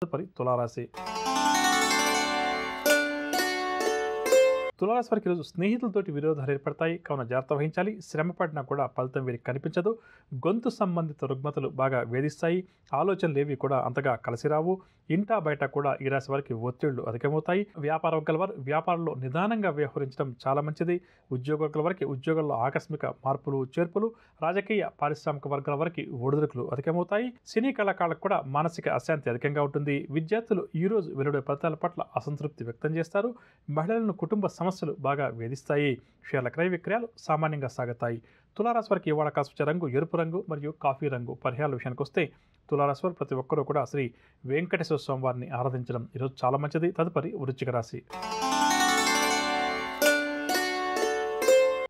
తదుపరి తులారాశి. తులారాశి వారికి ఈరోజు స్నేహితులతోటి విరోధాలు ఏర్పడతాయి, కావున జాగ్రత్త వహించాలి. శ్రమ పడినా కూడా ఫలితం వీరికి కనిపించదు. గొంతు సంబంధిత రుగ్మతలు బాగా వేధిస్తాయి. ఆలోచనలు ఏవి కూడా అంతగా కలిసి రావు. ఇంటా బయట కూడా ఈ రాశి వారికి ఒత్తిళ్లు అధికమవుతాయి. వ్యాపార వర్గాల వారు వ్యాపారంలో నిదానంగా వ్యవహరించడం చాలా మంచిది. ఉద్యోగ వర్గాల వారికి ఉద్యోగాల్లో ఆకస్మిక మార్పులు చేర్పులు, రాజకీయ పారిశ్రామిక వర్గాల వారికి ఒడిదుడుకులు అధికమవుతాయి. సినీ కళాకారులకు కూడా మానసిక అశాంతి అధికంగా ఉంటుంది. విద్యార్థులు ఈ రోజు వెలువడే ఫలితాల పట్ల అసంతృప్తి వ్యక్తం చేస్తారు. మహిళలను కుటుంబ సమస్యలు బాగా వేధిస్తాయి. షేర్ల క్రయ విక్రయాలు సామాన్యంగా సాగుతాయి. తులారాశి వారికి ఇవాళ కాస్త రంగు ఎరుపు రంగు మరియు కాఫీ రంగు పరిహారాల విషయానికి వస్తే తులారాశి వారు ప్రతి ఒక్కరూ కూడా శ్రీ వెంకటేశ్వర స్వామి వారిని ఆరాధించడం ఈరోజు చాలా మంచిది. తదుపరి వృశ్చిక రాశి.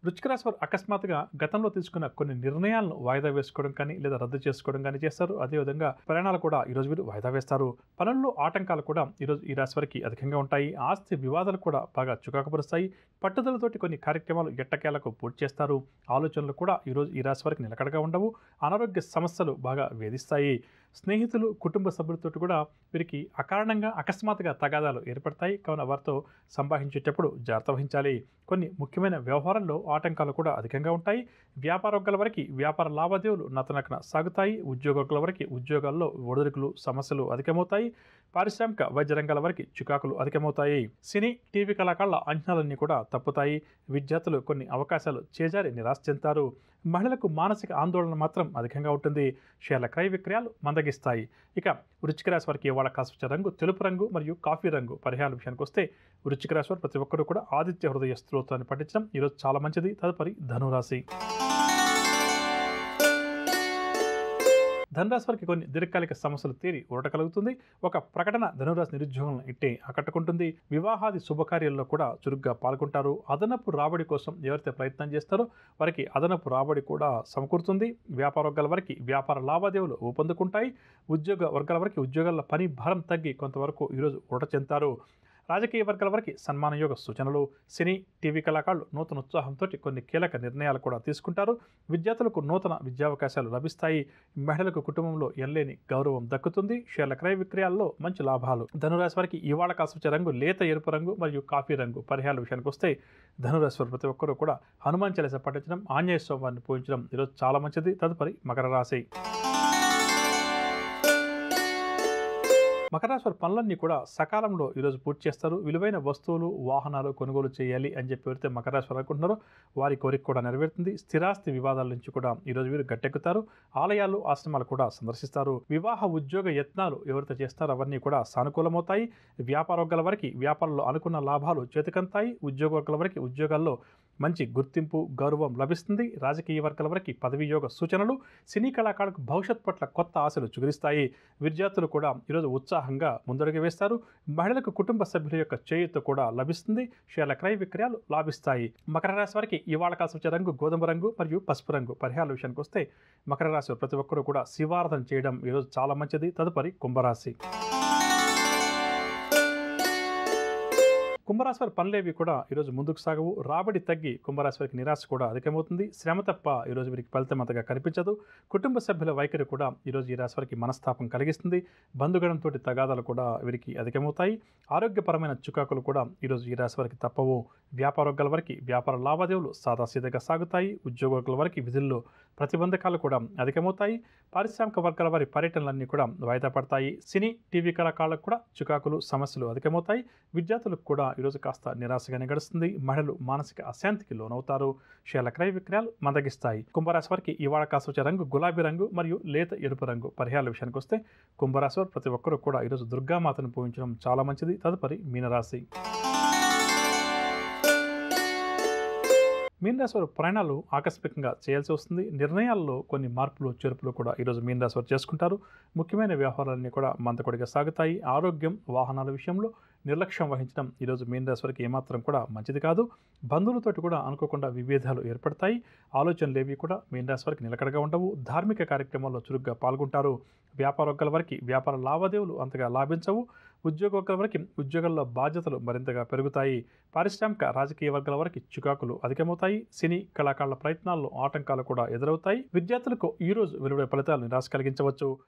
వృశ్చిక రాశి వారు అకస్మాత్తుగా గతంలో తీసుకున్న కొన్ని నిర్ణయాలను వాయిదా వేసుకోవడం కానీ లేదా రద్దు చేసుకోవడం కానీ చేస్తారు. అదేవిధంగా ప్రయాణాలు కూడా ఈరోజు వీరు వాయిదా వేస్తారు. పనుల్లో ఆటంకాలు కూడా ఈరోజు ఈ రాశి వారికి అధికంగా ఉంటాయి. ఆస్తి వివాదాలు కూడా బాగా చుకాకుపరుస్తాయి. పట్టుదలతోటి కొన్ని కార్యక్రమాలు ఎట్టకేలకు పూర్తి చేస్తారు. ఆలోచనలు కూడా ఈరోజు ఈ రాశి వారికి నిలకడగా ఉండవు. అనారోగ్య సమస్యలు బాగా వేధిస్తాయి. స్నేహితులు కుటుంబ సభ్యులతో కూడా వీరికి అకారణంగా అకస్మాత్తుగా తగాదాలు ఏర్పడతాయి. కావున వారితో సంభాషించేటప్పుడు జాగ్రత్త వహించాలి. కొన్ని ముఖ్యమైన వ్యవహారాల్లో ఆటంకాలు కూడా అధికంగా ఉంటాయి. వ్యాపార వర్గాల వరకు వ్యాపార లావాదేవీలు నతనకన సాగుతాయి. ఉద్యోగ వర్గాల వరకు ఉద్యోగాల్లో ఒడిదుడుకులు సమస్యలు అధికమవుతాయి. పారిశ్రామిక వైద్య రంగాల వరకు చికాకులు అధికమవుతాయి. సినీ టీవీ కళాకారుల అంచనాలన్నీ కూడా తప్పుతాయి. విద్యార్థులు కొన్ని అవకాశాలు చేజారి నిరాశ చెందుతారు. మహిళలకు మానసిక ఆందోళన మాత్రం అధికంగా ఉంటుంది. షేర్ల క్రయ విక్రయాలు మందగిస్తాయి. ఇక వృశ్చిక రాశి వారికి ఇవాళ కాస్త రంగు తెలుపు రంగు మరియు కాఫీ రంగు పరిహారాల విషయానికి వస్తే వృశ్చిక రాశి వారు ప్రతి ఒక్కరూ కూడా ఆదిత్య హృదయ స్తోత్రాన్ని పఠించడం ఈరోజు చాలా మంచిది. తదుపరి ధనురాశి. ధనురాశి వారికి కొన్ని దీర్ఘకాలిక సమస్యలు తీరి ఊరట కలుగుతుంది. ఒక ప్రకటన ధనురాశి నిరుద్యోగులను ఇట్టే ఆకట్టుకుంటుంది. వివాహాది శుభకార్యాల్లో కూడా చురుగ్గా పాల్గొంటారు. అదనపు రాబడి కోసం ఎవరైతే ప్రయత్నం చేస్తారో వారికి అదనపు రాబడి కూడా సమకూరుతుంది. వ్యాపార వర్గాల వారికి వ్యాపార లావాదేవీలు ఊపందుకుంటాయి. ఉద్యోగ వర్గాల వారికి ఉద్యోగాల పని భారం తగ్గి కొంతవరకు ఈరోజు ఊరట చెందుతారు. రాజకీయ వర్గాల వరకు సన్మాన యోగ సూచనలు. సినీ టీవీ కళాకారులు నూతన ఉత్సాహంతో కొన్ని కీలక నిర్ణయాలు కూడా తీసుకుంటారు. విద్యార్థులకు నూతన విద్యావకాశాలు లభిస్తాయి. మహిళలకు కుటుంబంలో ఎనలేని గౌరవం దక్కుతుంది. షేర్ల క్రయ విక్రయాల్లో మంచి లాభాలు. ధనురాశి వారికి ఇవాళ కాస్త రంగు లేత ఎరుపు రంగు మరియు కాఫీ రంగు పరిహారాల విషయానికి వస్తే ధనురాశి వారు ప్రతి ఒక్కరూ కూడా హనుమాన్ చాలీసా పఠించడం, ఆంజనేయ స్వామి వారిని పూజించడం ఈరోజు చాలా మంచిది. తదుపరి మకర రాశి. మకర రాశి వారి పనులన్నీ కూడా సకాలంలో ఈరోజు పూర్తి చేస్తారు. విలువైన వస్తువులు వాహనాలు కొనుగోలు చేయాలి అని చెప్పి ఎవరైతే మకర రాశి వారు అనుకుంటున్నారో వారి కోరిక కూడా నెరవేరుతుంది. స్థిరాస్తి వివాదాల నుంచి కూడా ఈరోజు వీరు గట్టెక్కుతారు. ఆలయాలు ఆశ్రమాలు కూడా సందర్శిస్తారు. వివాహ ఉద్యోగ యత్నాలు ఎవరైతే చేస్తారో అవన్నీ కూడా సానుకూలమవుతాయి. వ్యాపార వర్గాల వరకు వ్యాపారంలో అనుకున్న లాభాలు చేతికంతాయి. ఉద్యోగ వర్గాల వరకు ఉద్యోగాల్లో మంచి గుర్తింపు గౌరవం లభిస్తుంది. రాజకీయ వర్గాల వరకు పదవీ యోగ సూచనలు. సినీ కళాకారులకు భవిష్యత్ పట్ల కొత్త ఆశలు చిగురిస్తాయి. విద్యార్థులు కూడా ఈరోజు ఉత్సాహంగా ముందడుగు వేస్తారు. మహిళలకు కుటుంబ సభ్యుల యొక్క చేయూత కూడా లభిస్తుంది. షేర్ల క్రయ విక్రయాలు లాభిస్తాయి. మకర రాశి వారికి ఇవాళ కాస్త రంగు గోధుమ రంగు మరియు పసుపు రంగు పరిహారాల విషయానికి వస్తే మకర రాశి ప్రతి ఒక్కరూ కూడా శివారాధన చేయడం ఈరోజు చాలా మంచిది. తదుపరి కుంభరాశి. కుంభరాశి వారి పనులేవి కూడా ఈరోజు ముందుకు సాగవు. రాబడి తగ్గి కుంభరాశి వారికి నిరాశ కూడా అధికమవుతుంది. శ్రమ తప్ప ఈరోజు వీరికి ఫలితం అంతగా కనిపించదు. కుటుంబ సభ్యుల వైఖరి కూడా ఈరోజు ఈ రాశి వారికి మనస్తాపం కలిగిస్తుంది. బంధుగణంతో తగాదాలు కూడా వీరికి అధికమవుతాయి. ఆరోగ్యపరమైన చికాకులు కూడా ఈరోజు ఈ రాశి వారికి తప్పవు. వ్యాపార వర్గాల వరకు వ్యాపార లావాదేవీలు సాదాసీదగా సాగుతాయి. ఉద్యోగ వర్గాల వరకు విధుల్లో ప్రతిబంధకాలు కూడా అధికమవుతాయి. పారిశ్రామిక వర్గాల వారి పర్యటనలన్నీ కూడా వాయిదా పడతాయి. సినీ టీవీ కళాకారులకు కూడా చికాకులు సమస్యలు అధికమవుతాయి. విద్యార్థులకు కూడా ఈరోజు కాస్త నిరాశగానే గడుస్తుంది. మహిళలు మానసిక అశాంతికి లోనవుతారు. షేర్ల క్రయ విక్రయాలు మందగిస్తాయి. కుంభరాశి వారికి ఇవాళ కాస్త రంగు గులాబీ రంగు మరియు లేత ఎరుపు రంగు పరిహారాల విషయానికి వస్తే కుంభరాశి వారు ప్రతి ఒక్కరూ కూడా ఈరోజు దుర్గామాతను పూజించడం చాలా మంచిది. తదుపరి మీనరాశి. మీనరాశి వారు ప్రయాణాలు ఆకస్మికంగా చేయాల్సి వస్తుంది. నిర్ణయాల్లో కొన్ని మార్పులు చేర్పులు కూడా ఈరోజు మీనరాశి వారు చేసుకుంటారు. ముఖ్యమైన వ్యవహారాలన్నీ కూడా మందకొడిగా సాగుతాయి. ఆరోగ్యం వాహనాల విషయంలో నిర్లక్ష్యం వహించడం ఈరోజు మీనరాశి వారికి ఏమాత్రం కూడా మంచిది కాదు. బంధువులతోటి కూడా అనుకోకుండా విభేదాలు ఏర్పడతాయి. ఆలోచనలు ఏవి కూడా మీనరాశి వారికి నిలకడగా ఉండవు. ధార్మిక కార్యక్రమాల్లో చురుగ్గా పాల్గొంటారు. వ్యాపార వర్గాల వరకు వ్యాపార లావాదేవీలు అంతగా లాభించవు. ఉద్యోగ వర్గాల వరకు ఉద్యోగాల్లో బాధ్యతలు మరింతగా పెరుగుతాయి. పారిశ్రామిక రాజకీయ వర్గాల వరకు చికాకులు అధికమవుతాయి. సినీ కళాకారుల ప్రయత్నాల్లో ఆటంకాలు కూడా ఎదురవుతాయి. విద్యార్థులకు ఈరోజు వెలువడే ఫలితాలు నిరాశ కలిగించవచ్చు.